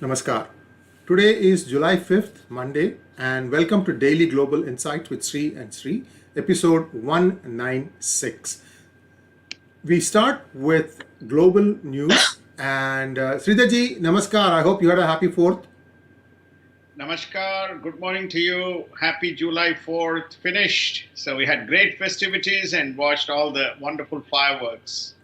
Namaskar. Today is July 5th, Monday, and welcome to Daily Global Insights with Sree and Sree, episode 196. We start with global news. And Sridharji, Namaskar. I hope you had a happy 4th. Namaskar, good morning to you. Happy July 4th finished. So we had great festivities and watched all the wonderful fireworks.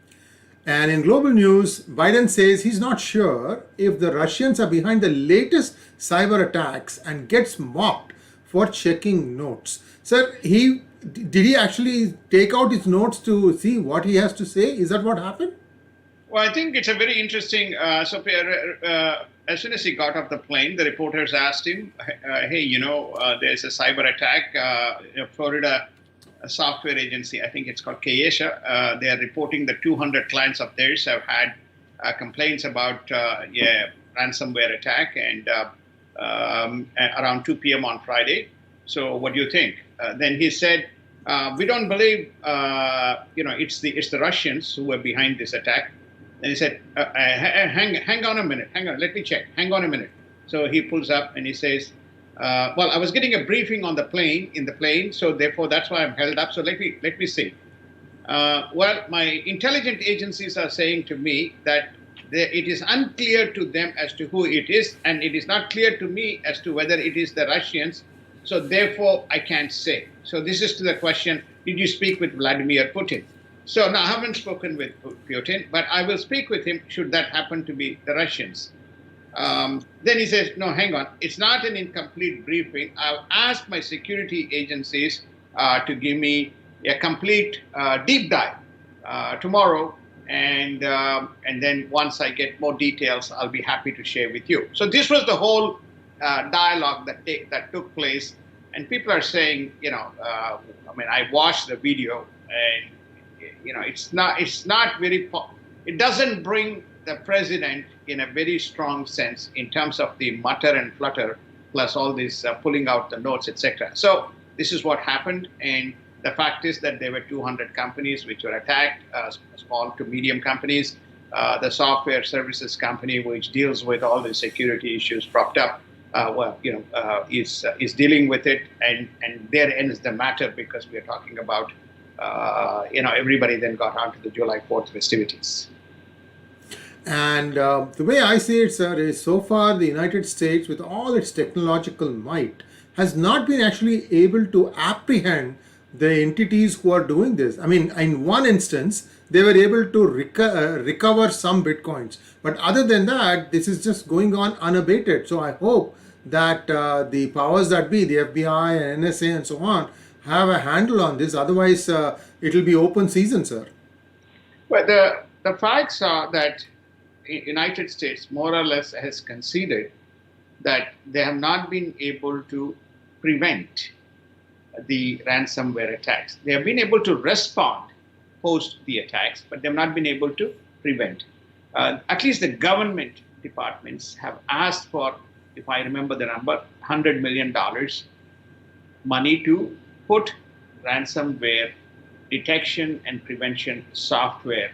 And in global news, Biden says he's not sure if the Russians are behind the latest cyber attacks and gets mocked for checking notes. Sir, did he actually take out his notes to see what he has to say? Is that what happened? Well, I think it's a very interesting. As soon as he got off the plane, the reporters asked him, "Hey, there's a cyber attack. Florida software agency, I think it's called Kayesha. They are reporting that 200 clients of theirs have had complaints about ransomware attack and around 2 p.m. on Friday. So what do you think?" Then he said, "We don't believe it's the Russians who were behind this attack." And he said, hang on a minute, let me check, hang on a minute. So he pulls up and he says, well, I was getting a briefing in the plane, so therefore that's why I'm held up. So let me see. Well, my intelligence agencies are saying to me that it is unclear to them as to who it is, and it is not clear to me as to whether it is the Russians. So therefore, I can't say. So this is to the question, did you speak with Vladimir Putin? So now I haven't spoken with Putin, but I will speak with him should that happen to be the Russians. Then he says, no, hang on. It's not an incomplete briefing. I've asked my security agencies to give me a complete deep dive tomorrow. And then once I get more details, I'll be happy to share with you. So this was the whole dialogue that took place. And people are saying, I watched the video and, it doesn't bring the president in a very strong sense in terms of the mutter and flutter, plus all this pulling out the notes, etc. So this is what happened. And the fact is that there were 200 companies which were attacked, small to medium companies. The software services company, which deals with all the security issues propped up, is dealing with it. And there ends the matter because we are talking about everybody then got onto the July 4th festivities. And the way I see it, sir, is so far the United States, with all its technological might, has not been actually able to apprehend the entities who are doing this. I mean, in one instance, they were able to recover some bitcoins. But other than that, this is just going on unabated. So I hope that the powers that be, the FBI and NSA and so on, have a handle on this. Otherwise, it will be open season, sir. Well, the facts are that the United States more or less has conceded that they have not been able to prevent the ransomware attacks. They have been able to respond post the attacks, but they have not been able to prevent. At least the government departments have asked for, if I remember the number, $100 million money to put ransomware detection and prevention software.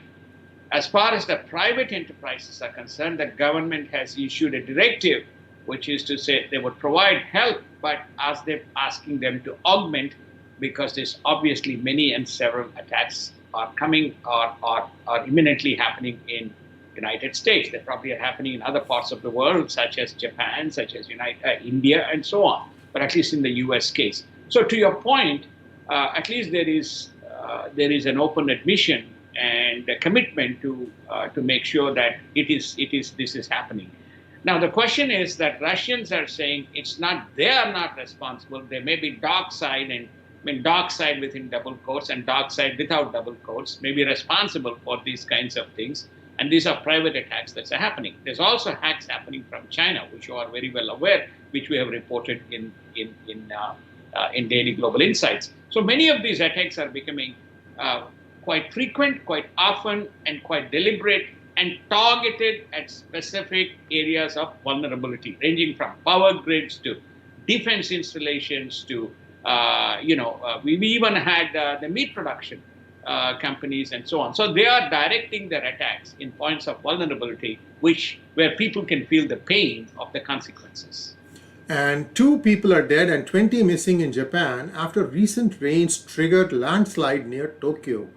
As far as the private enterprises are concerned, the government has issued a directive, which is to say they would provide help, but asking them to augment, because there's obviously many and several attacks are coming or are imminently happening in United States. They probably are happening in other parts of the world, such as Japan, such as India, and so on, but at least in the US case. So to your point, at least there is an open admission and a commitment to make sure that this is happening. Now the question is that Russians are saying they are not responsible. There may be dark side, and dark side within double quotes and dark side without double quotes, may be responsible for these kinds of things. And these are private attacks that are happening. There's also hacks happening from China, which you are very well aware, which we have reported in Daily Global Insights. So many of these attacks are becoming quite frequent, quite often, and quite deliberate, and targeted at specific areas of vulnerability, ranging from power grids to defense installations to, we even had the meat production companies and so on. So they are directing their attacks in points of vulnerability, where people can feel the pain of the consequences. And 2 people are dead and 20 missing in Japan after recent rains triggered landslide near Tokyo.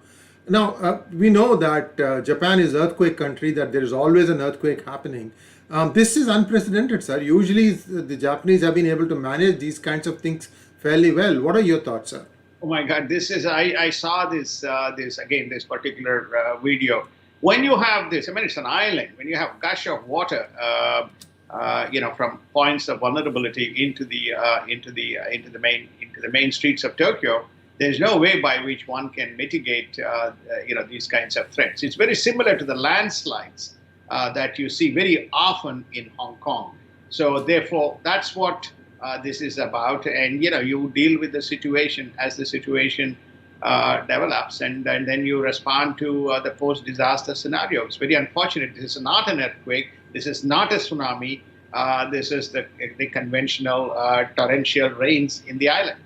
Now, we know that Japan is earthquake country, that there is always an earthquake happening. This is unprecedented, sir. Usually the Japanese have been able to manage these kinds of things fairly well. What are your thoughts, sir? Oh my God, this is I saw this particular video. When you have this, I mean, it's an island. When you have gush of water, from points of vulnerability into the main streets of Tokyo, there's no way by which one can mitigate these kinds of threats. It's very similar to the landslides that you see very often in Hong Kong. So therefore, that's what this is about, and you deal with the situation as the situation develops, and then you respond to the post-disaster scenario. It's very unfortunate. This is not an earthquake. This is not a tsunami. This is the conventional torrential rains in the island.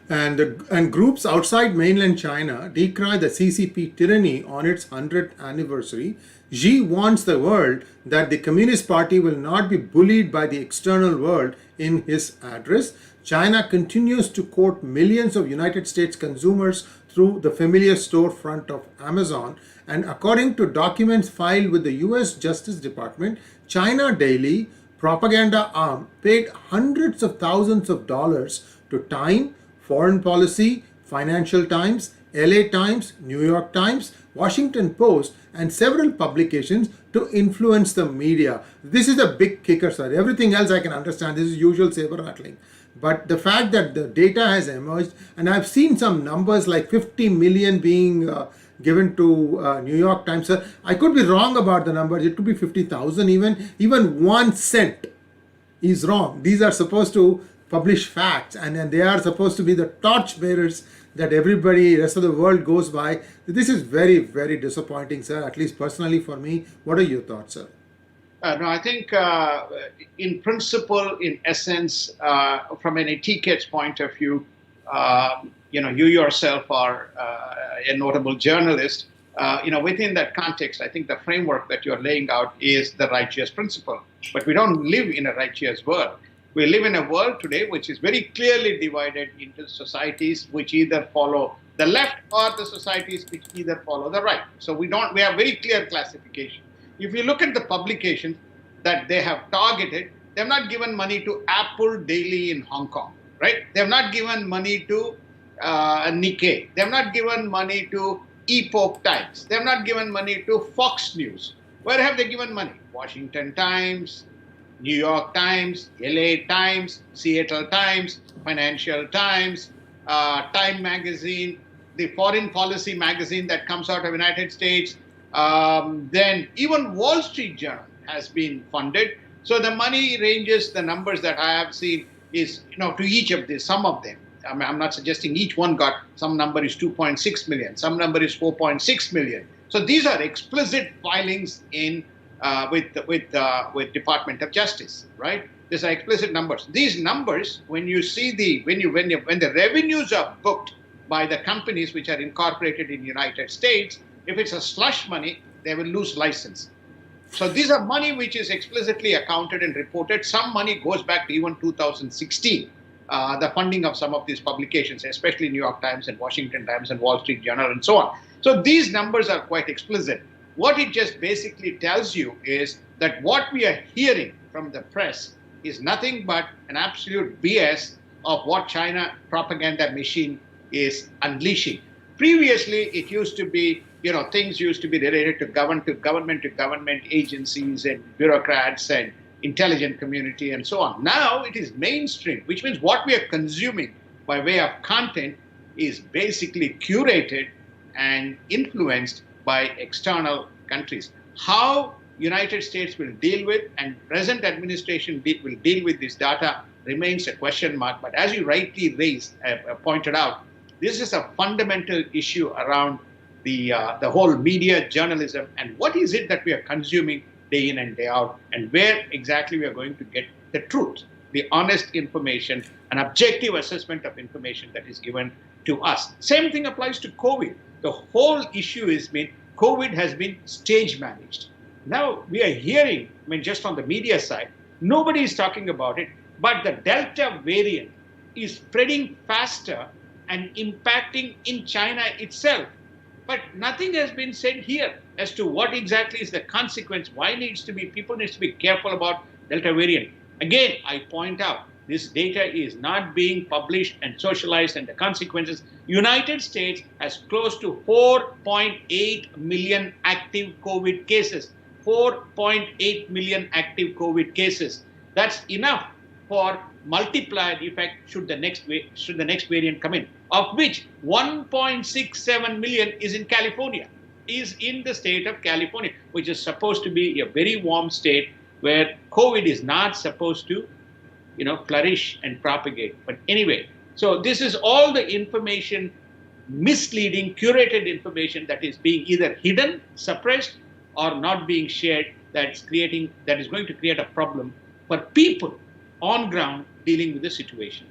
And groups outside mainland China decry the CCP tyranny on its 100th anniversary. Xi warns the world that the Communist Party will not be bullied by the external world in his address. China continues to court millions of United States consumers through the familiar storefront of Amazon. And according to documents filed with the US Justice Department, China Daily propaganda arm paid hundreds of thousands of dollars to Time, Foreign Policy, Financial Times, LA Times, New York Times, Washington Post, and several publications to influence the media. This is a big kicker, sir. Everything else I can understand. This is usual saber rattling. But the fact that the data has emerged, and I've seen some numbers like 50 million being given to New York Times, sir. I could be wrong about the numbers. It could be 50,000 even. Even 1 cent is wrong. These are supposed to publish facts, and they are supposed to be the torch bearers that everybody, rest of the world goes by. This is very, very disappointing, sir, at least personally for me. What are your thoughts, sir? No, I think in principle, in essence, from an etiquette point of view, you yourself are a notable journalist. Within that context, I think the framework that you're laying out is the righteous principle. But we don't live in a righteous world. We live in a world today which is very clearly divided into societies which either follow the left or the societies which either follow the right. So we have very clear classification. If you look at the publications that they have targeted, they have not given money to Apple Daily in Hong Kong, right? They have not given money to Nikkei. They have not given money to Epoch Times. They have not given money to Fox News. Where have they given money? Washington Times, New York Times, LA Times, Seattle Times, Financial Times, Time Magazine, the Foreign Policy magazine that comes out of the United States. Then even Wall Street Journal has been funded. So the money ranges, the numbers that I have seen is, to each of these, some of them. I'm not suggesting each one got, some number is 2.6 million, some number is 4.6 million. So these are explicit filings in with Department of Justice, right? These are explicit numbers. These numbers, when you see when the revenues are booked by the companies which are incorporated in the United States, if it's a slush money, they will lose license. So these are money which is explicitly accounted and reported. Some money goes back to even 2016, the funding of some of these publications, especially New York Times and Washington Times and Wall Street Journal and so on. So these numbers are quite explicit. What it just basically tells you is that what we are hearing from the press is nothing but an absolute BS of what China propaganda machine is unleashing. Previously, it used to be, things used to be related to government agencies and bureaucrats and intelligent community and so on. Now it is mainstream, which means what we are consuming by way of content is basically curated and influenced by external countries. How United States will deal with and present administration will deal with this data remains a question mark. But as you rightly pointed out, this is a fundamental issue around the whole media journalism and what is it that we are consuming day in and day out, and where exactly we are going to get the truth, the honest information, an objective assessment of information that is given to us. Same thing applies to COVID. The whole issue is COVID has been stage managed. Now we are hearing, I mean, just on the media side, nobody is talking about it, but the Delta variant is spreading faster and impacting in China itself. But nothing has been said here as to what exactly is the consequence. Why needs to be people needs to be careful about Delta variant. Again, I point out this data is not being published and socialized, and the consequences. United States has close to 4.8 million active COVID cases. 4.8 million active COVID cases. That's enough for multiplier effect should the next variant come in, of which 1.67 million is in California, is in the state of California, which is supposed to be a very warm state where COVID is not supposed to, flourish and propagate. But anyway, so this is all the information, misleading, curated information that is being either hidden, suppressed, or not being shared. That is going to create a problem for people on ground dealing with the situation.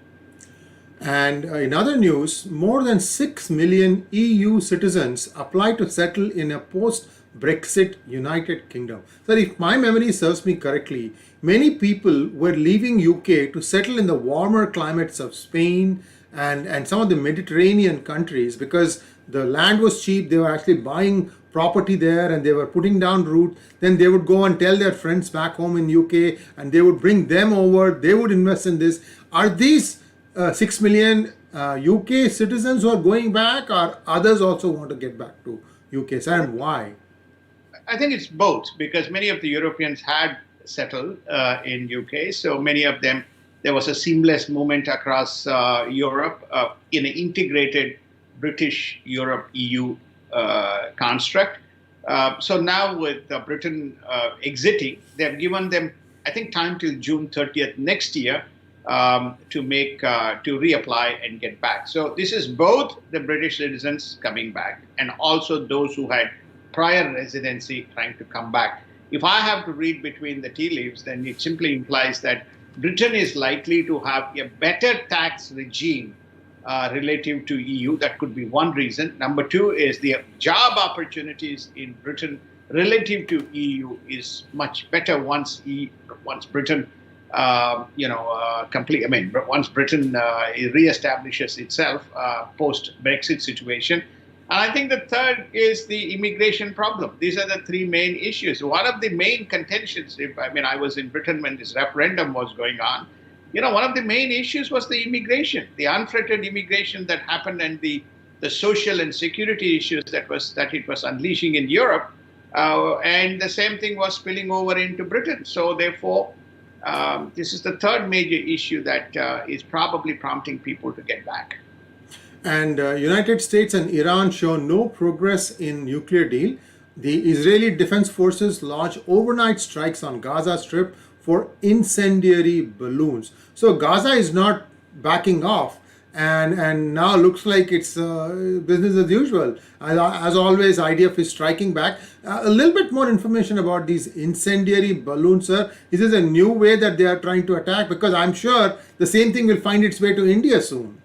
And in other news, more than 6 million EU citizens applied to settle in a post-Brexit United Kingdom. So if my memory serves me correctly, many people were leaving UK to settle in the warmer climates of Spain and some of the Mediterranean countries because the land was cheap. They were actually buying property there and they were putting down roots. Then they would go and tell their friends back home in UK and they would bring them over. They would invest in this. Are these 6 million UK citizens who are going back, or others also want to get back to UK? Sir, and why? I think it's both, because many of the Europeans had settled in UK. So many of them, there was a seamless movement across Europe in an integrated British Europe EU construct. So now with Britain exiting, they've given them, I think, time till June 30th next year to reapply and get back. So this is both the British citizens coming back and also those who had prior residency trying to come back. If I have to read between the tea leaves, then it simply implies that Britain is likely to have a better tax regime relative to EU. That could be one reason. Number two is the job opportunities in Britain relative to EU is much better once Britain, once Britain reestablishes itself post-Brexit situation. And I think the third is the immigration problem. These are the three main issues. One of the main contentions, I was in Britain when this referendum was going on. One of the main issues was the immigration, the unfettered immigration that happened, and the social and security issues that it was unleashing in Europe. And the same thing was spilling over into Britain. So therefore, this is the third major issue that is probably prompting people to get back. And United States and Iran show no progress in nuclear deal. The Israeli Defense Forces launched overnight strikes on Gaza Strip for incendiary balloons. So Gaza is not backing off, and now looks like it's business as usual. As always, IDF is striking back. A little bit more information about these incendiary balloons, sir. Is this a new way that they are trying to attack? Because I'm sure the same thing will find its way to India soon.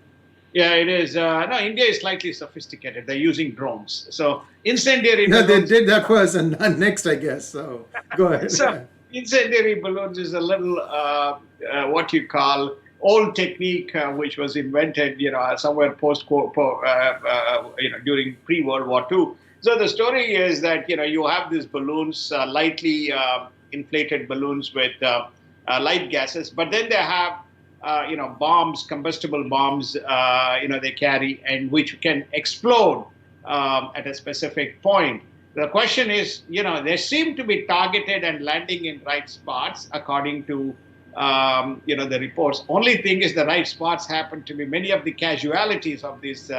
Yeah, it is. No, India is slightly sophisticated. They're using drones. So incendiary No, balloons. they did that first and next, I guess. So go ahead. So incendiary balloons is a little what you call old technique, which was invented, somewhere during pre-World War II. So the story is that you have these balloons, lightly inflated balloons with light gases, but then they have bombs, combustible bombs, they carry, and which can explode at a specific point. The question is, they seem to be targeted and landing in right spots according to, the reports. Only thing is the right spots happen to be, many of the casualties of these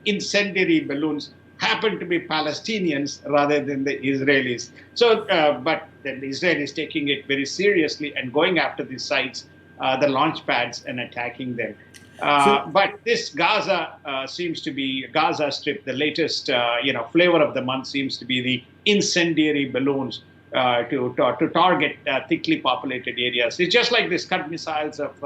incendiary balloons happen to be Palestinians rather than the Israelis. So, but the Israelis taking it very seriously and going after these sites, the launch pads, and attacking them. But this Gaza Gaza Strip, the latest, flavor of the month seems to be the incendiary balloons to target thickly populated areas. It's just like the Scud missiles of,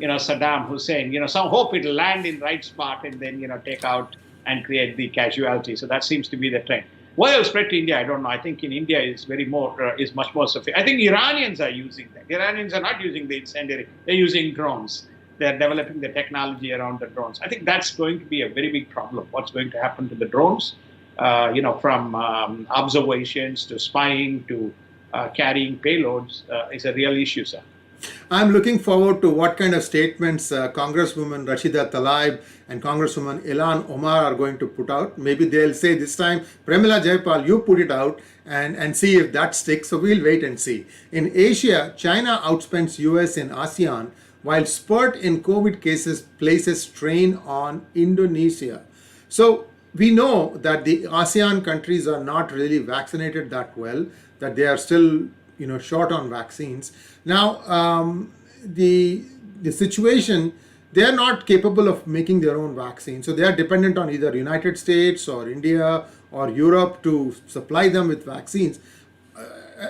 Saddam Hussein. Some hope it'll land in right spot and then, take out and create the casualty. So that seems to be the trend. Why it was spread to India, I don't know. I think in India is much more sophisticated. I think Iranians are using that. Iranians are not using the incendiary; they're using drones. They're developing the technology around the drones. I think that's going to be a very big problem. What's going to happen to the drones? From observations to spying to carrying payloads is a real issue, sir. I'm looking forward to what kind of statements Congresswoman Rashida Tlaib and Congresswoman Ilan Omar are going to put out. Maybe they'll say this time, Premila Jayapal, you put it out and see if that sticks. So we'll wait and see. In Asia, China outspends US in ASEAN, while spurt in COVID cases places strain on Indonesia. So we know that the ASEAN countries are not really vaccinated that well, that they are still short on vaccines. Now, the situation, they are not capable of making their own vaccine, so they are dependent on either United States or India or Europe to supply them with vaccines.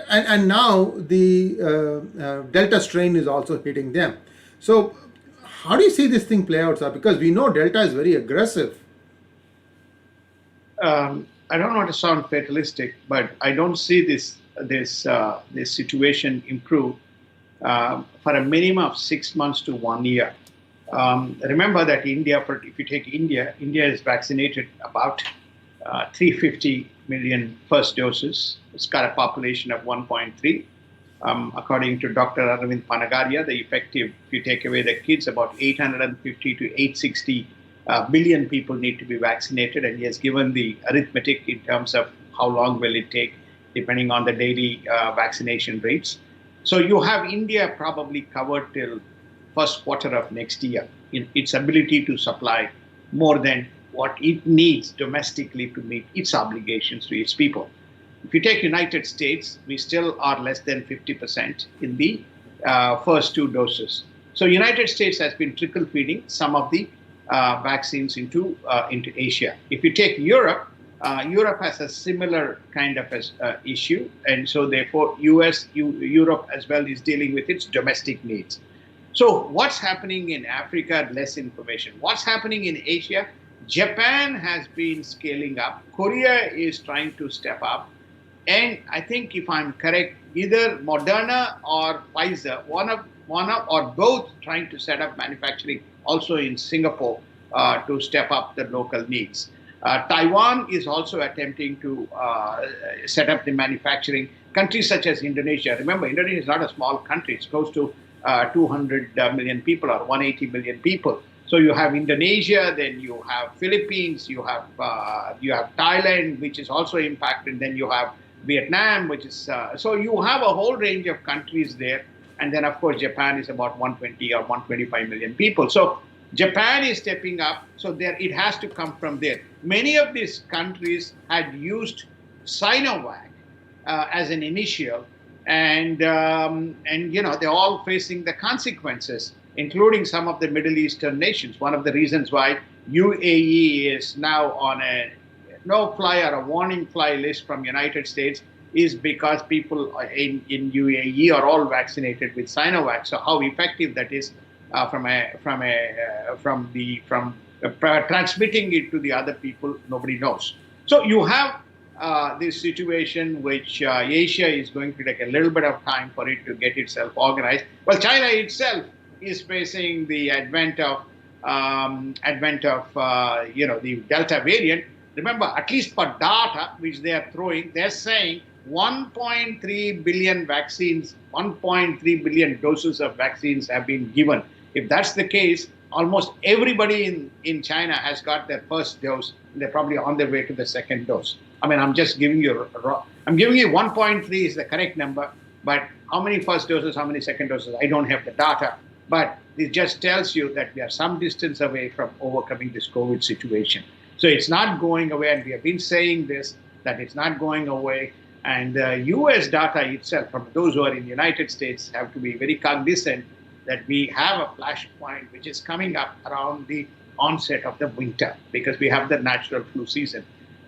And now the Delta strain is also hitting them. So, how do you see this thing play out, sir? Because we know Delta is very aggressive. I don't want to sound fatalistic, but I don't see this situation improve for a minimum of 6 months to 1 year. Remember that if you take India, India has vaccinated about 350 million first doses. It's got a population of 1.3. According to Dr. Arvind Panagaria, the effective, if you take away the kids, about 850 to 860 billion people need to be vaccinated, and he has given the arithmetic in terms of how long will it take depending on the daily vaccination rates. So you have India probably covered till first quarter of next year in its ability to supply more than what it needs domestically to meet its obligations to its people. If you take United States, we still are less than 50% in the first two doses. So United States has been trickle feeding some of the vaccines into Asia. If you take Europe, Europe has a similar kind of issue, and so therefore Europe as well is dealing with its domestic needs. So what's happening in Africa? Less information. What's happening in Asia? Japan has been scaling up. Korea is trying to step up. And I think if I'm correct, either Moderna or Pfizer, one of or both trying to set up manufacturing also in Singapore to step up the local needs. Taiwan is also attempting to set up the manufacturing. Countries such as Indonesia, remember, Indonesia is not a small country. It's close to 200 million people or 180 million people. So you have Indonesia, then you have Philippines, you have Thailand, which is also impacted, then you have Vietnam, which is so you have a whole range of countries there, and then of course Japan is about 120 or 125 million people. So Japan is stepping up, so there it has to come from there. Many of these countries had used Sinovac as an initial, and they're all facing the consequences, including some of the Middle Eastern nations. One of the reasons why UAE is now on a no-fly or a warning fly list from United States is because people in UAE are all vaccinated with Sinovac. So how effective that is from transmitting it to the other people, nobody knows. So you have this situation which Asia is going to take a little bit of time for it to get itself organized. Well, China itself is facing the advent of the Delta variant. Remember, at least for data which they are throwing, they're saying 1.3 billion vaccines, 1.3 billion doses of vaccines have been given. If that's the case, almost everybody in China has got their first dose. They're probably on their way to the second dose. I mean, I'm just giving you 1.3 is the correct number, but how many first doses, how many second doses, I don't have the data. But it just tells you that we are some distance away from overcoming this COVID situation. So it's not going away, and we have been saying this, that it's not going away. And the US data itself, from those who are in the United States, have to be very cognizant that we have a flashpoint which is coming up around the onset of the winter, because we have the natural flu season.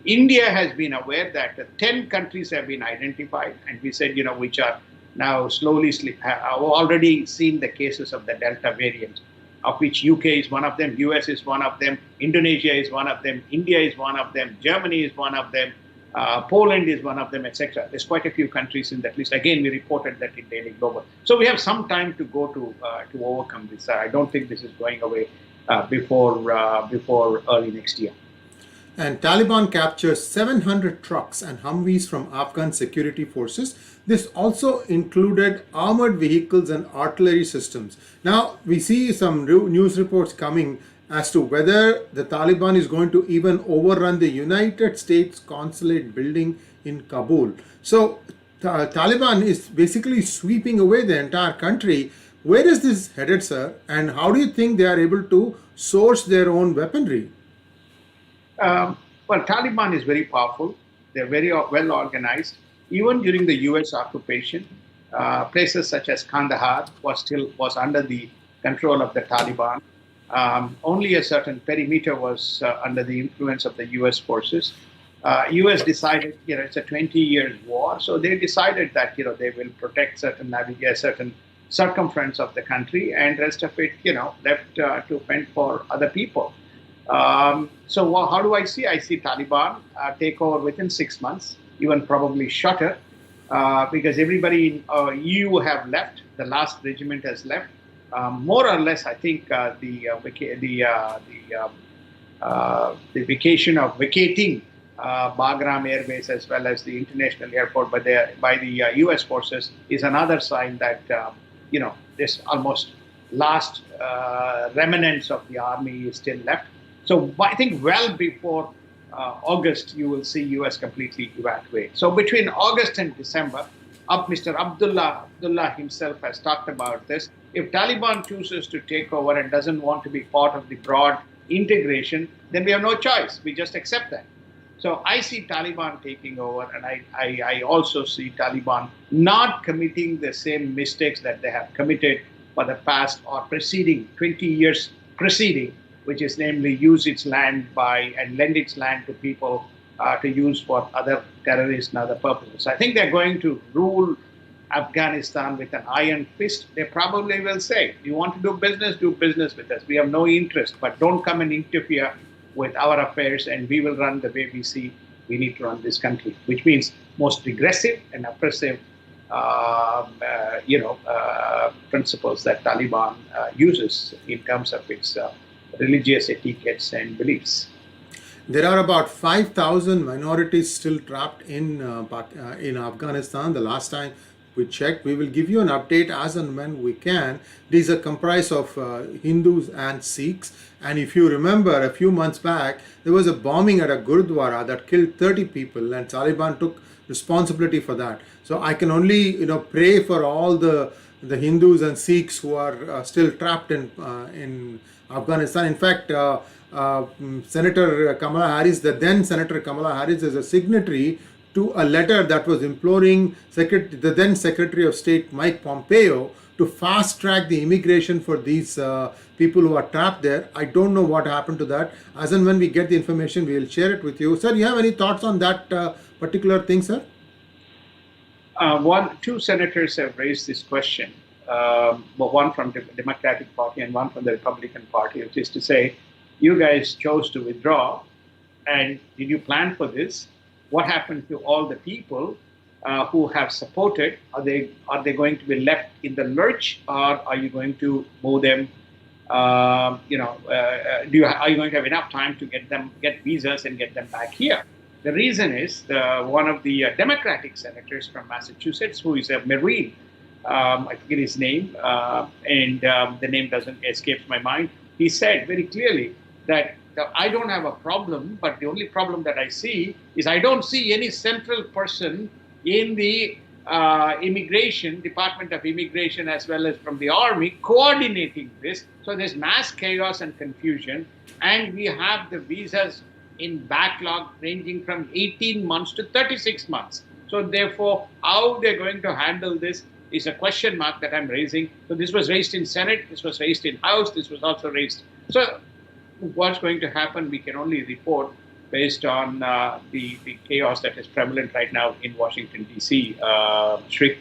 India has been aware that 10 countries have been identified, and we said, which are now slowly have already seen the cases of the Delta variant, of which UK is one of them, US is one of them, Indonesia is one of them, India is one of them, Germany is one of them, Poland is one of them, etc. There's quite a few countries in that list. Again, we reported that in Daily Global. So we have some time to go to overcome this. I don't think this is going away before early next year. And Taliban captures 700 trucks and Humvees from Afghan security forces. This also included armored vehicles and artillery systems. Now, we see some news reports coming as to whether the Taliban is going to even overrun the United States consulate building in Kabul. So, Taliban is basically sweeping away the entire country. Where is this headed, sir? And how do you think they are able to source their own weaponry? Well, Taliban is very powerful. They're very well organized. Even during the U.S. occupation, places such as Kandahar was under the control of the Taliban. Only a certain perimeter was under the influence of the U.S. forces. U.S. decided, it's a 20-year war, so they decided that they will protect certain circumference of the country, and rest of it, left to fend for other people. So how do I see? I see Taliban take over within 6 months, even probably shorter, because everybody in EU have left. The last regiment has left. More or less, I think the vacating Bagram Air Base as well as the international airport by the U.S. forces is another sign that this almost last remnants of the army is still left. So I think well before August, you will see U.S. completely evacuate. So between August and December, Mr. Abdullah himself has talked about this. If Taliban chooses to take over and doesn't want to be part of the broad integration, then we have no choice. We just accept that. So I see Taliban taking over, and I also see Taliban not committing the same mistakes that they have committed for the past or preceding 20 years preceding, which is namely use its land and lend its land to people to use for other terrorists and other purposes. I think they're going to rule Afghanistan with an iron fist. They probably will say, you want to do business with us. We have no interest, but don't come and interfere with our affairs, and we will run the way we see we need to run this country, which means most regressive and oppressive principles that Taliban uses in terms of its religious etiquettes and beliefs. There are about 5,000 minorities still trapped in Afghanistan. The last time we checked, we will give you an update as and when we can. These are comprised of Hindus and Sikhs. And if you remember, a few months back, there was a bombing at a Gurudwara that killed 30 people, and Taliban took responsibility for that. So I can only pray for all the Hindus and Sikhs who are still trapped in Afghanistan. In fact, Senator Kamala Harris, the then Senator Kamala Harris, is a signatory to a letter that was imploring the then Secretary of State Mike Pompeo to fast track the immigration for these people who are trapped there. I don't know what happened to that. As and when we get the information, we will share it with you. Sir, you have any thoughts on that particular thing, sir? Two senators have raised this question, one from the Democratic Party and one from the Republican Party, which is to say, you guys chose to withdraw, and did you plan for this? What happened to all the people who have supported? Are they going to be left in the lurch, or are you going to move them? Are you going to have enough time to get visas and get them back here? The reason is one of the Democratic senators from Massachusetts, who is a Marine, I forget his name, and the name doesn't escape my mind. He said very clearly that I don't have a problem, but the only problem that I see is I don't see any central person in the Department of Immigration, as well as from the Army, coordinating this. So there's mass chaos and confusion, and we have the visas in backlog ranging from 18 months to 36 months. So therefore, how they're going to handle this is a question mark that I'm raising. So this was raised in Senate, this was raised in House, this was also raised. So what's going to happen, we can only report based on the chaos that is prevalent right now in Washington, D.C. Sree.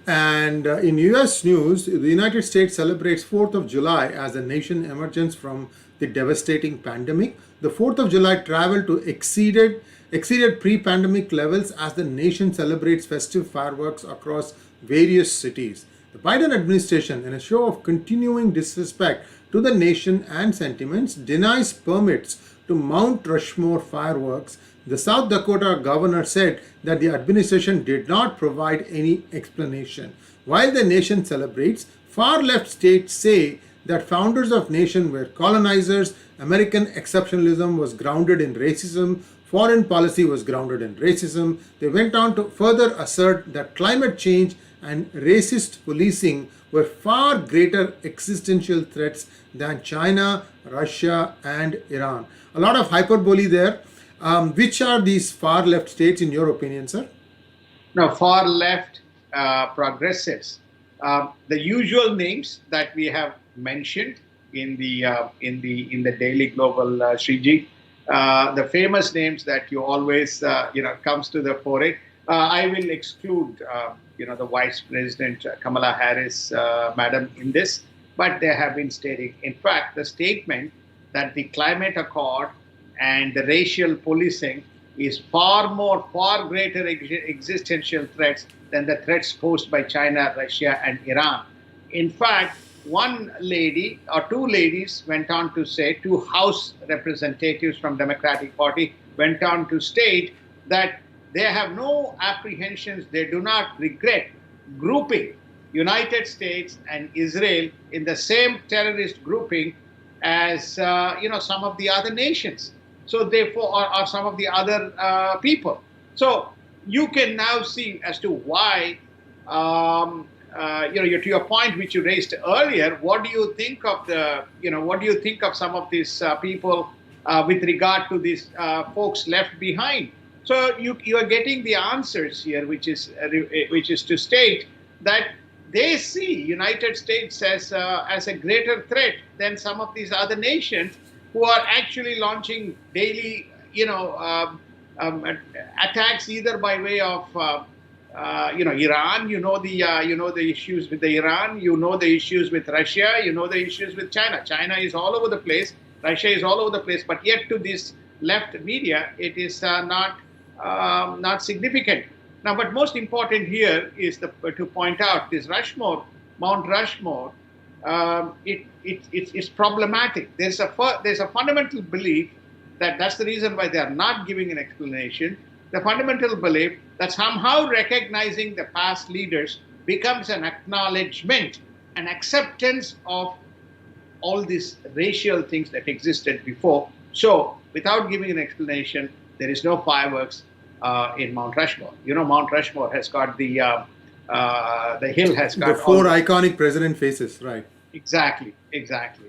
And in U.S. news, the United States celebrates 4th of July as the nation emerges from the devastating pandemic. The 4th of July travel to exceeded exceeded pre-pandemic levels as the nation celebrates festive fireworks across various cities. The Biden administration, in a show of continuing disrespect to the nation and sentiments, denies permits to Mount Rushmore fireworks. The South Dakota governor said that the administration did not provide any explanation. While the nation celebrates, far left states say that founders of nation were colonizers, American exceptionalism was grounded in racism, foreign policy was grounded in racism. They went on to further assert that climate change and racist policing were far greater existential threats than China, Russia, and Iran. A lot of hyperbole there. Which are these far left states, in your opinion, sir? Now, far left progressives, the usual names that we have mentioned in the Daily Global, Sree, the famous names that you always comes to the fore. I will exclude the Vice President Kamala Harris, Madam, in this, but they have been stating. In fact, the statement that the climate accord and the racial policing is far greater existential threats than the threats posed by China, Russia, and Iran. In fact, one lady or two ladies went on to say, two House representatives from Democratic Party went on to state that they have no apprehensions, they do not regret grouping United States and Israel in the same terrorist grouping as some of the other nations. So therefore, or some of the other people. So you can now see as to why, to your point which you raised earlier, what do you think of some of these people with regard to these folks left behind? So you are getting the answers here, which is to state that they see United States as a greater threat than some of these other nations who are actually launching daily, attacks either by way of, Iran. The issues with the Iran. The issues with Russia. The issues with China. China is all over the place. Russia is all over the place. But yet, to this left media, it is not significant. Now, but most important here is to point out this Mount Rushmore. It's problematic. There's a fundamental belief that's the reason why they are not giving an explanation. The fundamental belief that somehow recognizing the past leaders becomes an acknowledgement, an acceptance of all these racial things that existed before. So, without giving an explanation, there is no fireworks in Mount Rushmore. Mount Rushmore has got the hill has got the four iconic president faces, right? Exactly.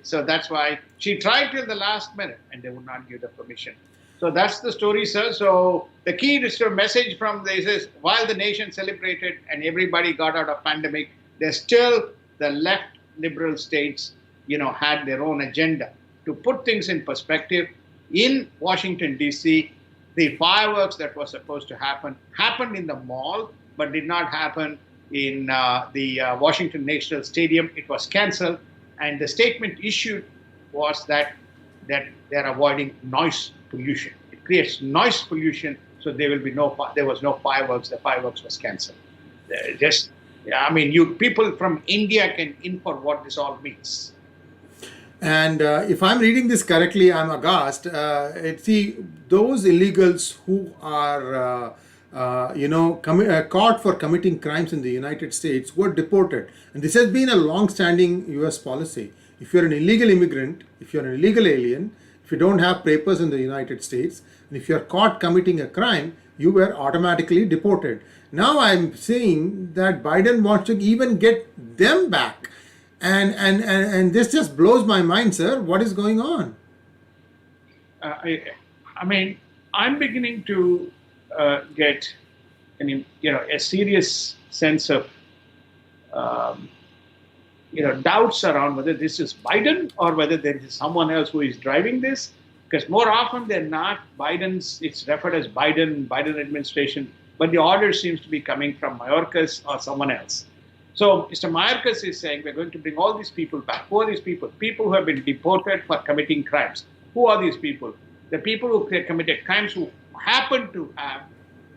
So that's why she tried till the last minute and they would not give the permission. So that's the story, sir. So the key is a message from this is while the nation celebrated and everybody got out of pandemic, there's still the left liberal states, had their own agenda. To put things in perspective, in Washington, D.C., the fireworks that was supposed to happen happened in the mall, but did not happen in the Washington National Stadium. It was cancelled, and the statement issued was that they're avoiding noise pollution. It creates noise pollution, so there was no fireworks. The fireworks was cancelled. People from India can infer what this all means. And if I'm reading this correctly, I'm aghast. See, those illegals who are caught for committing crimes in the United States were deported. And this has been a long-standing U.S. policy. If you're an illegal immigrant, if you're an illegal alien, if you don't have papers in the United States, and if you're caught committing a crime, you were automatically deported. Now I'm saying that Biden wants to even get them back. And this just blows my mind, sir. What is going on? I'm beginning to get a serious sense of doubts around whether this is Biden or whether there is someone else who is driving this. Because more often than not, it's referred as Biden administration, but the order seems to be coming from Mayorkas or someone else. So Mr. Mayorkas is saying we're going to bring all these people back. Who are these people? People who have been deported for committing crimes. Who are these people? The people who committed crimes who happen to have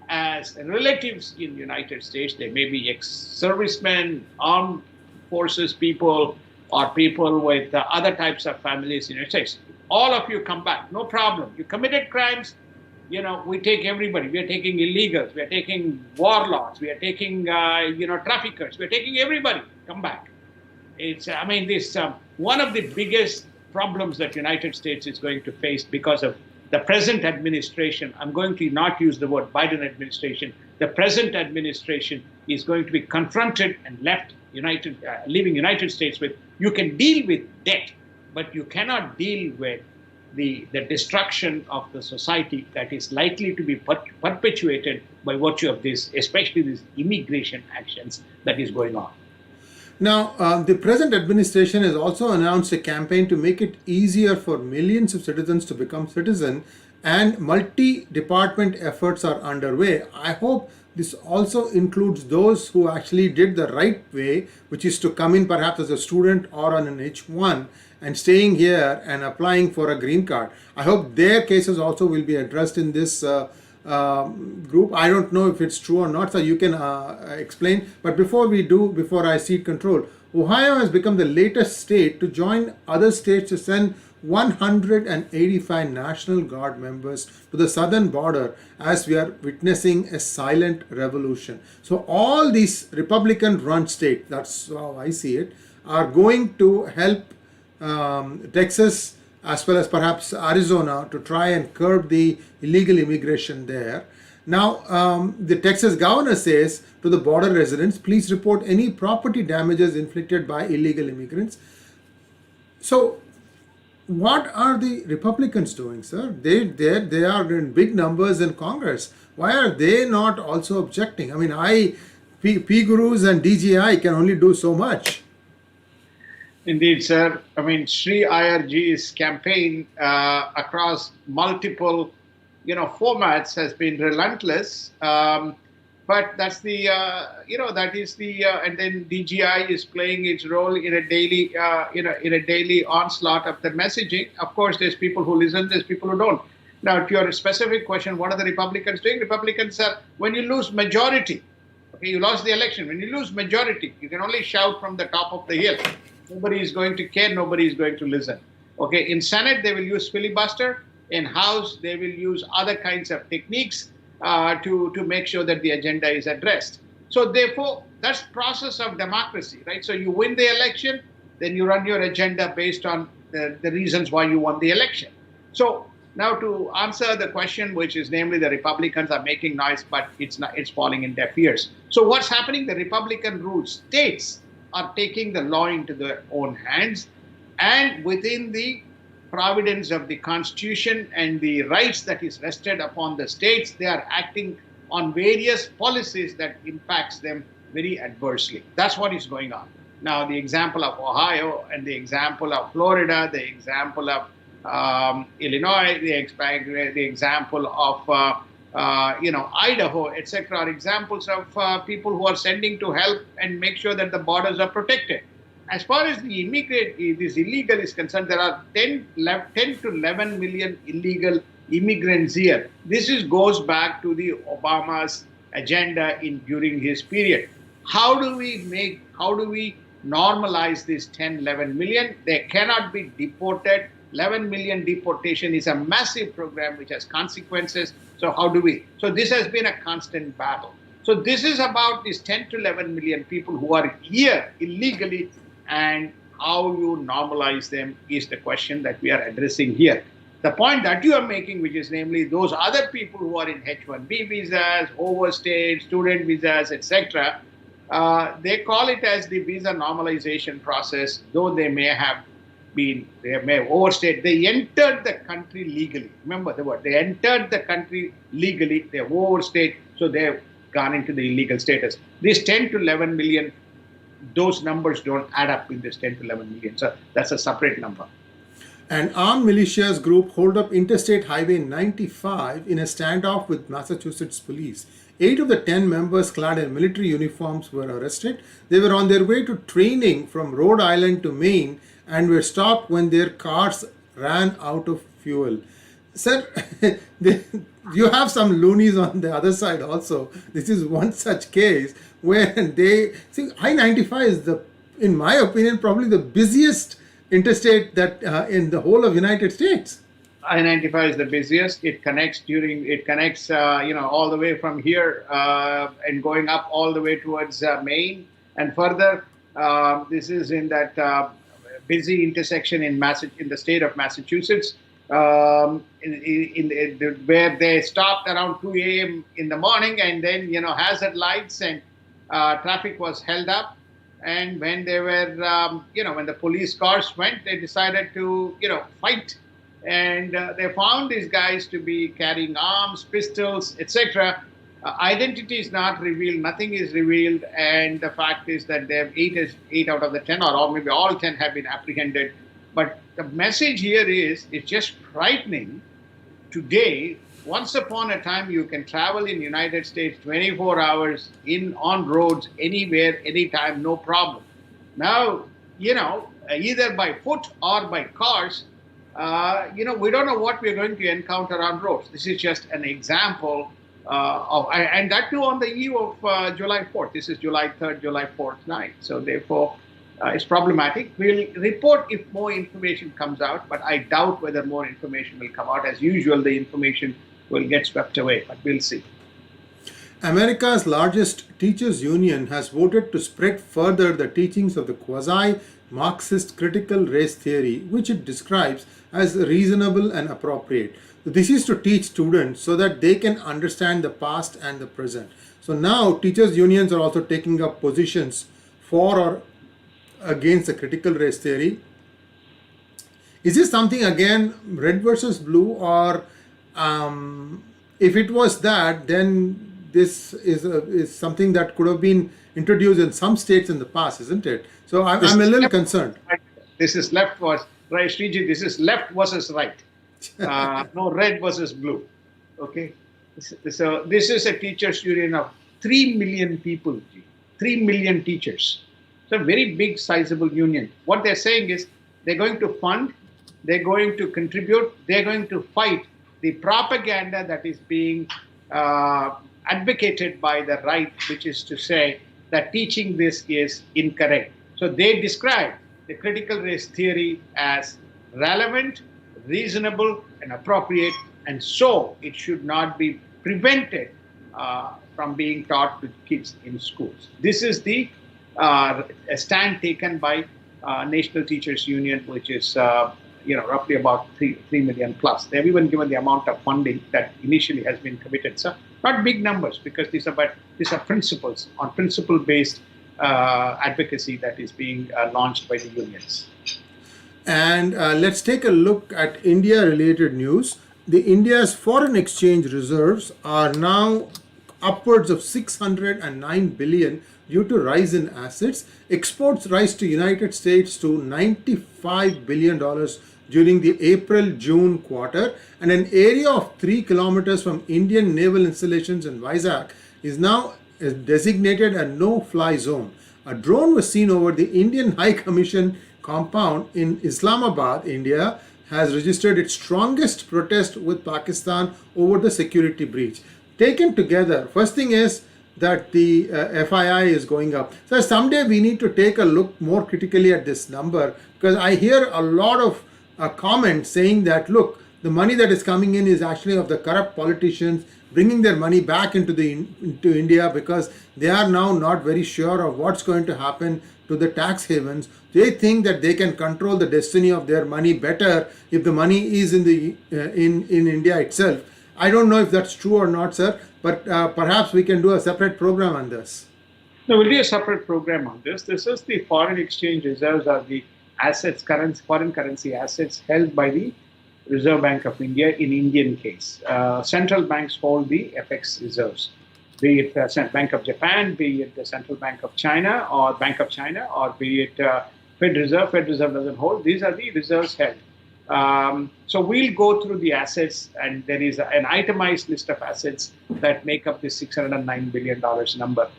as relatives in United States. They may be ex-servicemen, armed forces people, or people with other types of families in the United States. All of you come back, no problem. You committed crimes, we take everybody. We are taking illegals. We are taking warlords. We are taking, traffickers. We are taking everybody. Come back. This one of the biggest problems that United States is going to face because of the present administration. I'm going to not use the word Biden administration. The present administration is going to be confronted and leaving United States with, you can deal with debt, but you cannot deal with the destruction of the society that is likely to be perpetuated by virtue of this, especially these immigration actions that is going on. Now, the present administration has also announced a campaign to make it easier for millions of citizens to become citizen, and multi-department efforts are underway. I hope this also includes those who actually did the right way, which is to come in perhaps as a student or on an H1 and staying here and applying for a green card. I hope their cases also will be addressed in this group. I don't know if it's true or not, so you can explain. But before I cede control, Ohio has become the latest state to join other states to send 185 National Guard members to the southern border as we are witnessing a silent revolution. So all these Republican-run states, that's how I see it, are going to help Texas as well as perhaps Arizona to try and curb the illegal immigration there. Now, the Texas governor says to the border residents, please report any property damages inflicted by illegal immigrants. So, what are the Republicans doing, sir? They are in big numbers in Congress. Why are they not also objecting? I mean, PGurus and DGI can only do so much. Indeed, sir. Sree Iyer's campaign across multiple, formats has been relentless. But that's the, and then DGI is playing its role in a daily, in a daily onslaught of the messaging. Of course, there's people who listen, there's people who don't. Now, to your specific question, what are the Republicans doing? Republicans are, when you lose majority, okay, you lost the election. When you lose majority, you can only shout from the top of the hill. Nobody is going to care. Nobody is going to listen. Okay, in Senate, they will use filibuster. In House, they will use other kinds of techniques to make sure that the agenda is addressed. So therefore, that's process of democracy, right? So you win the election, then you run your agenda based on the reasons why you won the election. So now to answer the question, which is namely the Republicans are making noise, but it's falling in deaf ears. So what's happening? The Republican-ruled states are taking the law into their own hands, and within the providence of the Constitution and the rights that is rested upon the states, they are acting on various policies that impacts them very adversely. That's what is going on. Now, the example of Ohio and the example of Florida, the example of Illinois, the example of Idaho, etc., are examples of people who are sending to help and make sure that the borders are protected. As far as the illegal is concerned, there are 10 to 11 million illegal immigrants here. This goes back to the Obama's agenda during his period. How do we normalize this 10, 11 million? They cannot be deported. 11 million deportation is a massive program which has consequences. So how do we? So this has been a constant battle. So this is about these 10 to 11 million people who are here illegally, and how you normalize them is the question that we are addressing here. The point that you are making, which is namely those other people who are in H-1B visas, overstayed, student visas, etc., they call it as the visa normalization process, though they may have overstayed. They entered the country legally. Remember the word. They entered the country legally. They have overstayed, so they have gone into the illegal status. These 10 to 11 million, those numbers don't add up in this 10 to 11 million. So that's a separate number. An armed militias group hold up Interstate Highway 95 in a standoff with Massachusetts police. 8 of the 10 members clad in military uniforms were arrested. They were on their way to training from Rhode Island to Maine and were stopped when their cars ran out of fuel. Sir, you have some loonies on the other side also. This is one such case where they see I-95 is in my opinion, probably the busiest interstate that in the whole of United States. I-95 is the busiest. It connects, all the way from here and going up all the way towards Maine and further. This is in that busy intersection in the state of Massachusetts, where they stopped around 2 a.m. in the morning, and then hazard lights and traffic was held up. And when they were, when the police cars went, they decided to, fight. And they found these guys to be carrying arms, pistols, etc. Identity is not revealed, nothing is revealed, and the fact is that they have eight out of the 10, or maybe all 10 have been apprehended. But the message here is, it's just frightening. Today, once upon a time, you can travel in the United States 24 hours on roads, anywhere, anytime, no problem. Now, either by foot or by cars, we don't know what we're going to encounter on roads. This is just an example and that too on the eve of July 4th. This is July 3rd, July 4th night. So therefore, it's problematic. We'll report if more information comes out, but I doubt whether more information will come out. As usual, the information will get swept away, but we'll see. America's largest teachers' union has voted to spread further the teachings of the quasi-Marxist critical race theory, which it describes as reasonable and appropriate. This is to teach students so that they can understand the past and the present. So now teachers' unions are also taking up positions for or against the critical race theory. Is this something again red versus blue, or if it was that, then this is something that could have been introduced in some states in the past, isn't it? So I'm a little concerned. This is left versus right, Sriji. This is left versus right. No red versus blue. Okay. So this is a teachers' union of 3 million people. 3 million teachers. It's a very big, sizable union. What they're saying is they're going to fund, they're going to contribute, they're going to fight the propaganda that is being advocated by the right, which is to say that teaching this is incorrect. So they describe the critical race theory as relevant, reasonable, and appropriate, and so it should not be prevented from being taught to kids in schools. This is the stand taken by National Teachers Union, which is roughly about 3 million plus. They've even given the amount of funding that initially has been committed. So not big numbers, because these are principles, on principle-based advocacy that is being launched by the unions. And let's take a look at India-related news. India's foreign exchange reserves are now upwards of 609 billion due to rise in assets. Exports rise to United States to $95 billion during the April-June quarter, and an area of 3 kilometers from Indian naval installations in Vizag is now designated a no-fly zone. A drone was seen over the Indian High Commission compound in Islamabad, India, has registered its strongest protest with Pakistan over the security breach. Taken together, first thing is that the FII is going up. So someday we need to take a look more critically at this number, because I hear a lot of comments saying that, look, the money that is coming in is actually of the corrupt politicians bringing their money back into India, because they are now not very sure of what's going to happen to the tax havens. They think that they can control the destiny of their money better if the money is in India itself. I don't know if that's true or not, sir, but perhaps we can do a separate program on this. No, we'll do a separate program on this. This is the foreign exchange reserves, are the assets, foreign currency assets held by the Reserve Bank of India in Indian case. Central banks hold the FX reserves, be it the Bank of Japan, be it the Central Bank of China, or Bank of China, or be it Fed Reserve. Fed Reserve doesn't hold. These are the reserves held. So we'll go through the assets, and there is an itemized list of assets that make up this $609 billion number.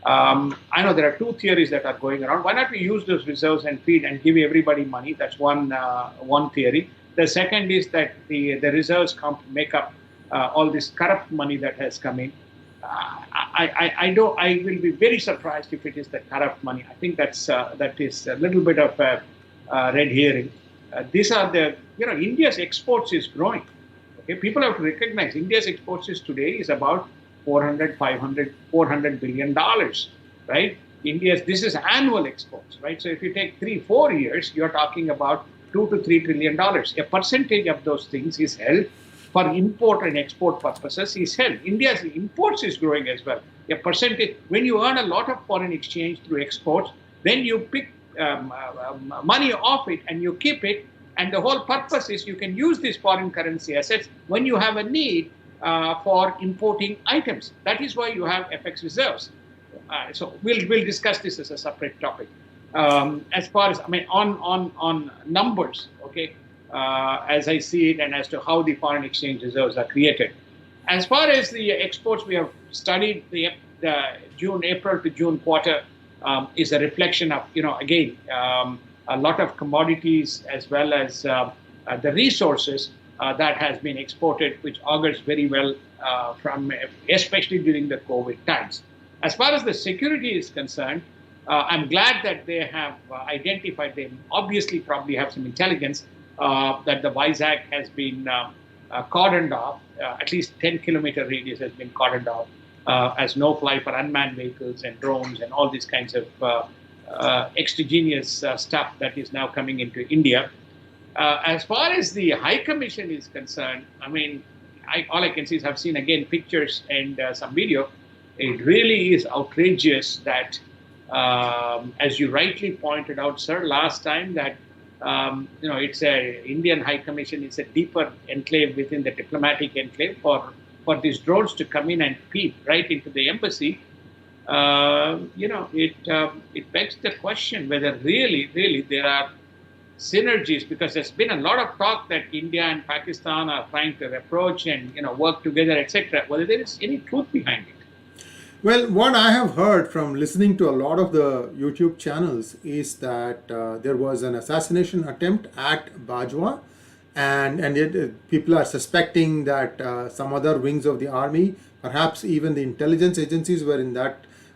I know there are two theories that are going around. Why not we use those reserves and feed and give everybody money? That's one theory. The second is that the reserves make up all this corrupt money that has come in. I will be very surprised if it is the corrupt money. I think that is a little bit of a red herring. These are India's exports is growing. Okay, people have to recognize India's exports is today is about 400, 500, 400 billion dollars, right? This is annual exports, right? So if you take 3-4 years, you're talking about $2 to $3 trillion. A percentage of those things is held for import and export purposes is held. India's imports is growing as well. A percentage, when you earn a lot of foreign exchange through exports, then you pick money off it and you keep it. And the whole purpose is you can use these foreign currency assets when you have a need for importing items. That is why you have FX reserves. So we'll discuss this as a separate topic. As far as on numbers, okay, as I see it, and as to how the foreign exchange reserves are created. As far as the exports, we have studied the April to June quarter is a reflection of again a lot of commodities as well as the resources that has been exported, which augurs very well from especially during the COVID times. As far as the security is concerned, I'm glad that they have identified, they obviously probably have some intelligence that the Vizag has been cordoned off, at least 10-kilometer radius has been cordoned off as no-fly for unmanned vehicles and drones and all these kinds of extraneous stuff that is now coming into India. As far as the High Commission is concerned, all I can see is I've seen again pictures and some video. It really is outrageous that, as you rightly pointed out, sir, last time that it's a Indian High Commission. It's a deeper enclave within the diplomatic enclave for these drones to come in and peep right into the embassy. It begs the question whether really there are synergies, because there's been a lot of talk that India and Pakistan are trying to approach and work together, etc. Whether there is any truth behind it. Well, what I have heard from listening to a lot of the YouTube channels is that there was an assassination attempt at Bajwa, and people are suspecting that some other wings of the army, perhaps even the intelligence agencies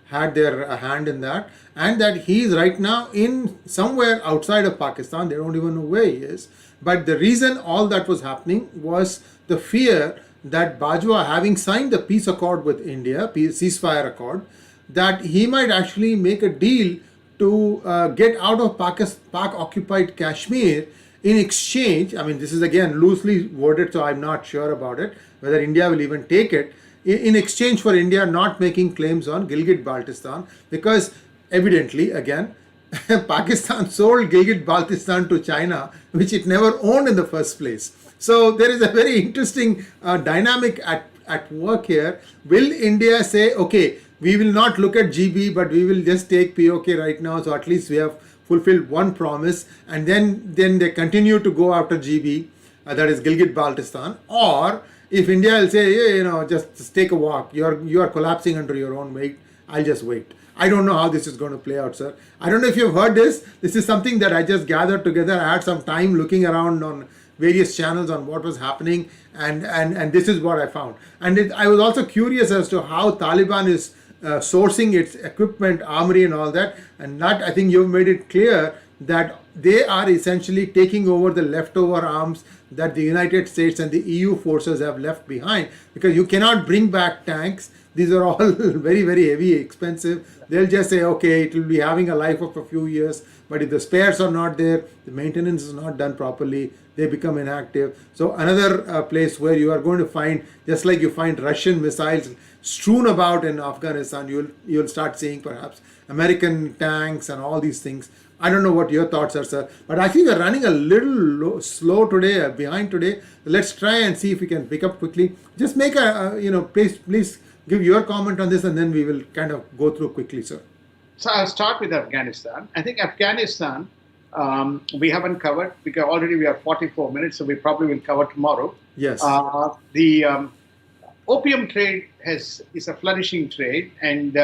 had their hand in that, and that he is right now in somewhere outside of Pakistan. They don't even know where he is. But the reason all that was happening was the fear that Bajwa, having signed the peace accord with India, ceasefire accord, that he might actually make a deal to get out of Pak-occupied Kashmir in exchange. This is again loosely worded, so I'm not sure about it, whether India will even take it, in exchange for India not making claims on Gilgit-Baltistan, because evidently, again, Pakistan sold Gilgit-Baltistan to China, which it never owned in the first place. So there is a very interesting dynamic at work here. Will India say, okay, we will not look at GB, but we will just take POK right now, so at least we have fulfilled one promise, and then they continue to go after GB, that is Gilgit-Baltistan? Or if India will say, just take a walk, you are collapsing under your own weight, I'll just wait. I don't know how this is going to play out, sir. I don't know if you've heard this. This is something that I just gathered together. I had some time looking around on various channels on what was happening, and this is what I found. And I was also curious as to how Taliban is sourcing its equipment, armory and all that. And that, I think you've made it clear that they are essentially taking over the leftover arms that the United States and the EU forces have left behind, because you cannot bring back tanks. These are all very, very heavy, expensive. They'll just say, okay, it will be having a life of a few years, but if the spares are not there, the maintenance is not done properly, they become inactive. So another place where you are going to find, just like you find Russian missiles strewn about in Afghanistan, you'll start seeing perhaps American tanks and all these things. I don't know what your thoughts are, sir, but I think we're running a little slow today, behind today. Let's try and see if we can pick up quickly. Just make please give your comment on this, and then we will kind of go through quickly, sir. So I'll start with Afghanistan. I think Afghanistan, we haven't covered because already we are 44 minutes, so we probably will cover tomorrow. Yes. The opium trade is a flourishing trade, and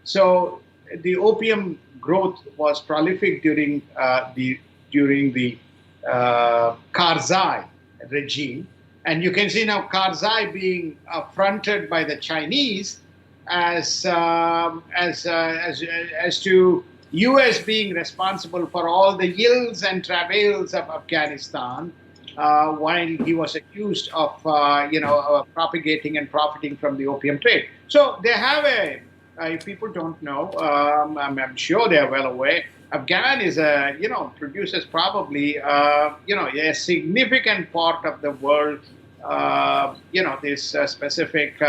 so the opium growth was prolific during the Karzai regime, And you can see now Karzai being fronted by the Chinese as to U.S. being responsible for all the ills and travails of Afghanistan, while he was accused of propagating and profiting from the opium trade. So they have if people don't know, I'm sure they are well aware. Afghan is produces probably a significant part of the world. This specific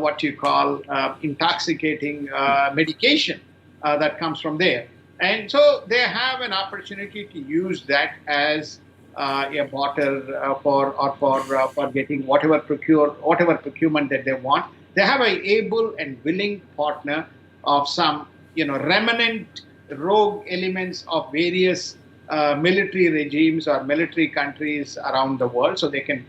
what you call intoxicating medication that comes from there, and so they have an opportunity to use that as a barter for getting whatever procurement that they want. They have an able and willing partner of some remnant rogue elements of various military regimes or military countries around the world, so they can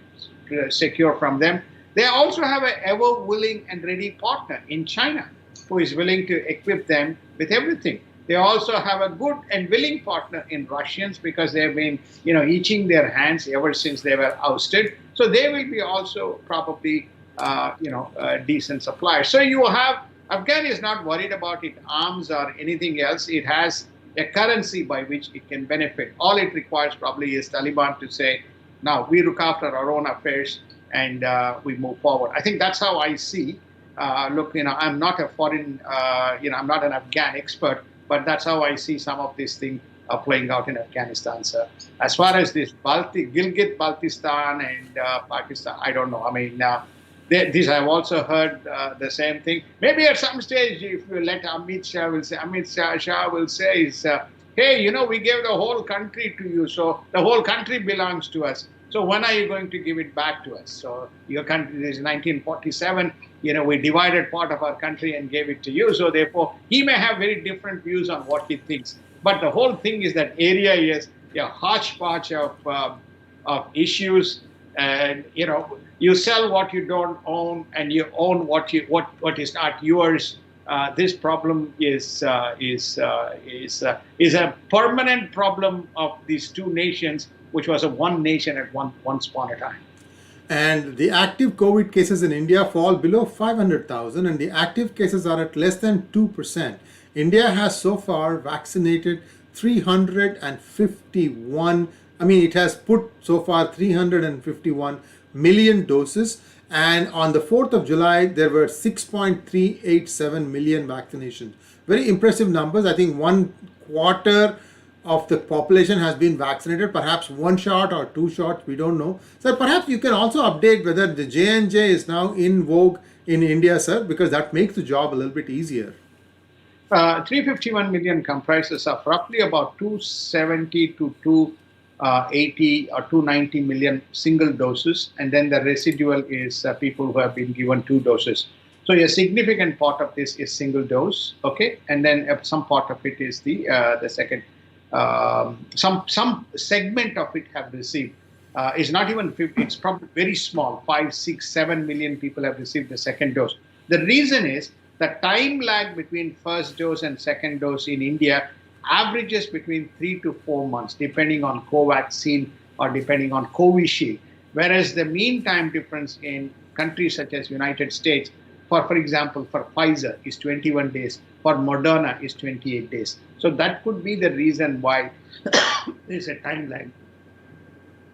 secure from them. They also have an ever willing and ready partner in China who is willing to equip them with everything. They also have a good and willing partner in Russians because they've been, itching their hands ever since they were ousted. So they will be also probably, decent suppliers. So you have, Afghan is not worried about its arms or anything else. It has a currency by which it can benefit. All it requires probably is Taliban to say, now we look after our own affairs and we move forward. I think that's how I see. Look, I'm not a foreign, I'm not an Afghan expert, but that's how I see some of these things playing out in Afghanistan, sir. As far as this Gilgit, Baltistan, and Pakistan, I don't know. I mean, these I've also heard the same thing. Maybe at some stage, if you let Amit Shah will say, is, hey, we gave the whole country to you, so the whole country belongs to us. So when are you going to give it back to us? So your country is 1947. We divided part of our country and gave it to you. So therefore, he may have very different views on what he thinks. But the whole thing is that area is a hodgepodge of issues, and you sell what you don't own, and you own what is not yours. This problem is a permanent problem of these two nations, which was a one nation at once upon a time. And the active COVID cases in India fall below 500,000, and the active cases are at less than 2%. India has so far vaccinated 351, it has put so far 351 million doses. And on the 4th of July, there were 6.387 million vaccinations. Very impressive numbers. I think 1/4 of the population has been vaccinated, perhaps one shot or two shots, we don't know. So perhaps you can also update whether the J&J is now in vogue in India, sir, because that makes the job a little bit easier. 351 million comprises of roughly about 270 to 280 or 290 million single doses, and then the residual is people who have been given 2 doses. So a significant part of this is single dose, okay, and then some part of it is the second. Some segment of it have received. It's not even 50, it's probably very small. 5, 6, 7 million people have received the second dose. The reason is the time lag between first dose and second dose in India averages between 3 to 4 months, depending on Covaxin or depending on Covishield. Whereas the mean time difference in countries such as United States, for example, for Pfizer is 21 days, for Moderna is 28 days. So that could be the reason why there's a time lag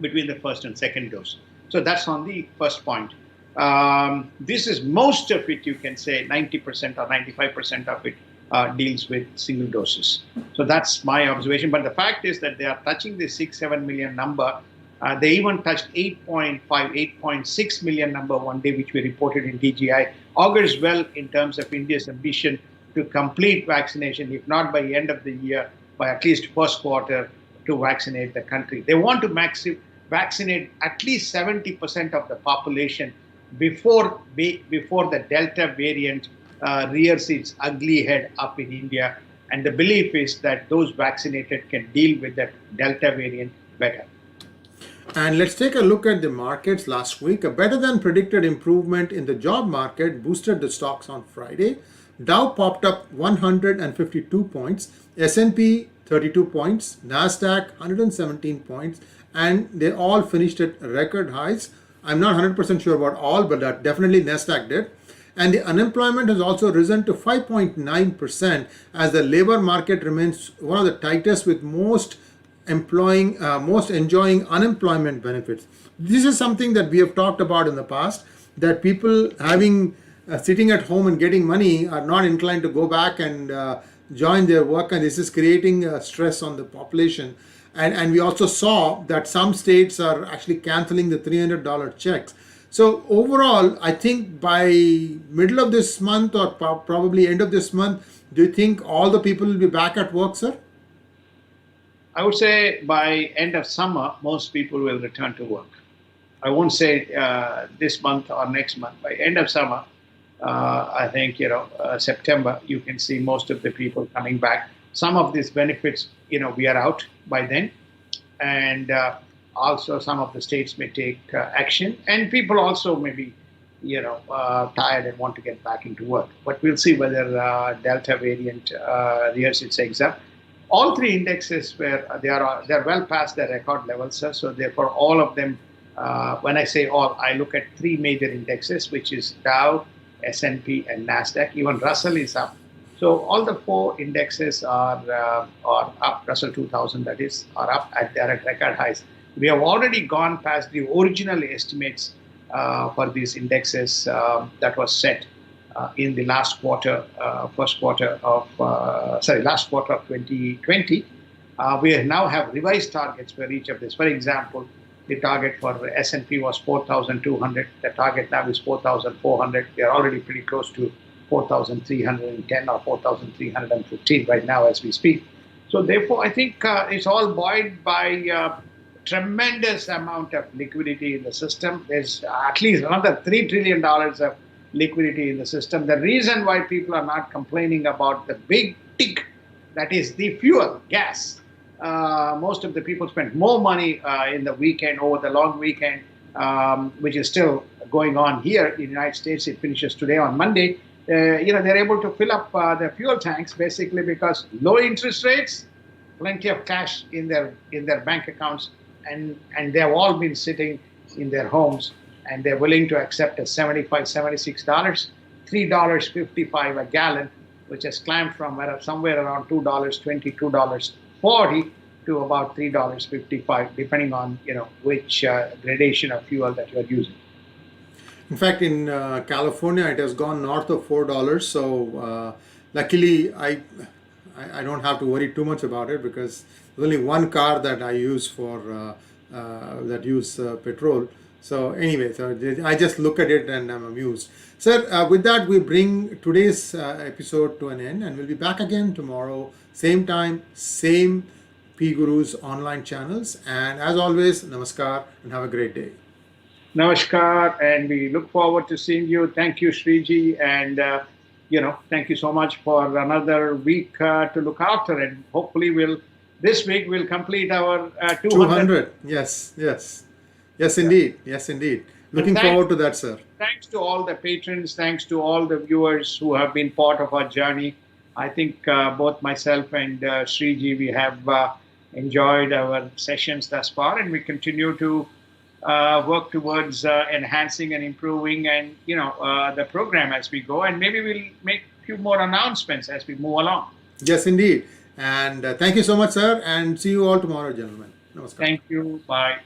between the first and second dose. So that's on the first point. This is most of it, you can say 90% or 95% of it deals with single doses. So that's my observation. But the fact is that they are touching the 6-7 million number. They even touched 8.6 million number one day, which we reported in DGI. Augurs well in terms of India's ambition to complete vaccination, if not by the end of the year, by at least first quarter, to vaccinate the country. They want to vaccinate at least 70% of the population before the Delta variant rears its ugly head up in India. And the belief is that those vaccinated can deal with the Delta variant better. And let's take a look at the markets last week. A better than predicted improvement in the job market boosted the stocks on Friday. Dow popped up 152 points, S&P 32 points, Nasdaq 117 points, and they all finished at record highs. I'm not 100% sure about all, but that definitely Nasdaq did. And the unemployment has also risen to 5.9% as the labor market remains one of the tightest, with most enjoying unemployment benefits. This is something that we have talked about in the past, that people having sitting at home and getting money are not inclined to go back and join their work, and this is creating stress on the population. And we also saw that some states are actually canceling the $300 checks. So overall, I think by middle of this month or probably end of this month, do you think all the people will be back at work, sir? I would say by end of summer, most people will return to work. I won't say this month or next month. By end of summer, I think September, you can see most of the people coming back. Some of these benefits, we are out by then, and also some of the states may take action, and people also may be, tired and want to get back into work. But we'll see whether Delta variant rears its eggs up. All three indexes they're well past their record levels, sir. So therefore, all of them. When I say all, I look at three major indexes, which is Dow, S&P, and Nasdaq. Even Russell is up. So all the four indexes are up. Russell 2000, that is, are up they're at record highs. We have already gone past the original estimates for these indexes that was set in the last quarter of 2020. We now have revised targets for each of these. For example, the target for S&P was 4,200. The target now is 4,400. We are already pretty close to 4,310 or 4,315 right now as we speak. So therefore, I think it's all buoyed by tremendous amount of liquidity in the system. There's at least another $3 trillion of liquidity in the system. The reason why people are not complaining about the big tick, that is the fuel, gas. Most of the people spend more money in the weekend, over the long weekend, which is still going on here in the United States. It finishes today on Monday. They're able to fill up their fuel tanks basically because low interest rates, plenty of cash in their bank accounts, and they've all been sitting in their homes, and they're willing to accept a $75, $76, $3.55 a gallon, which has climbed from somewhere around $2.20, $2.40 to about $3.55, depending on which gradation of fuel that you're using. In fact, in California, it has gone north of $4. So luckily, I don't have to worry too much about it because there's only one car that I use for that use petrol. So anyway, so I just look at it and I'm amused. Sir, with that, we bring today's episode to an end, and we'll be back again tomorrow, same time, same PGurus online channels. And as always, namaskar and have a great day. Namaskar, and we look forward to seeing you. Thank you, Sreeji, and thank you so much for another week to look after, and hopefully this week we'll complete our 200. Yes, indeed. Yes, indeed. Looking forward to that, sir. Thanks to all the patrons. Thanks to all the viewers who have been part of our journey. I think both myself and Sreeji, we have enjoyed our sessions thus far, and we continue to work towards enhancing and improving and the program as we go, and maybe we'll make a few more announcements as we move along. Yes, indeed. And thank you so much, sir, and see you all tomorrow, gentlemen. Namaskar. Thank you. Bye.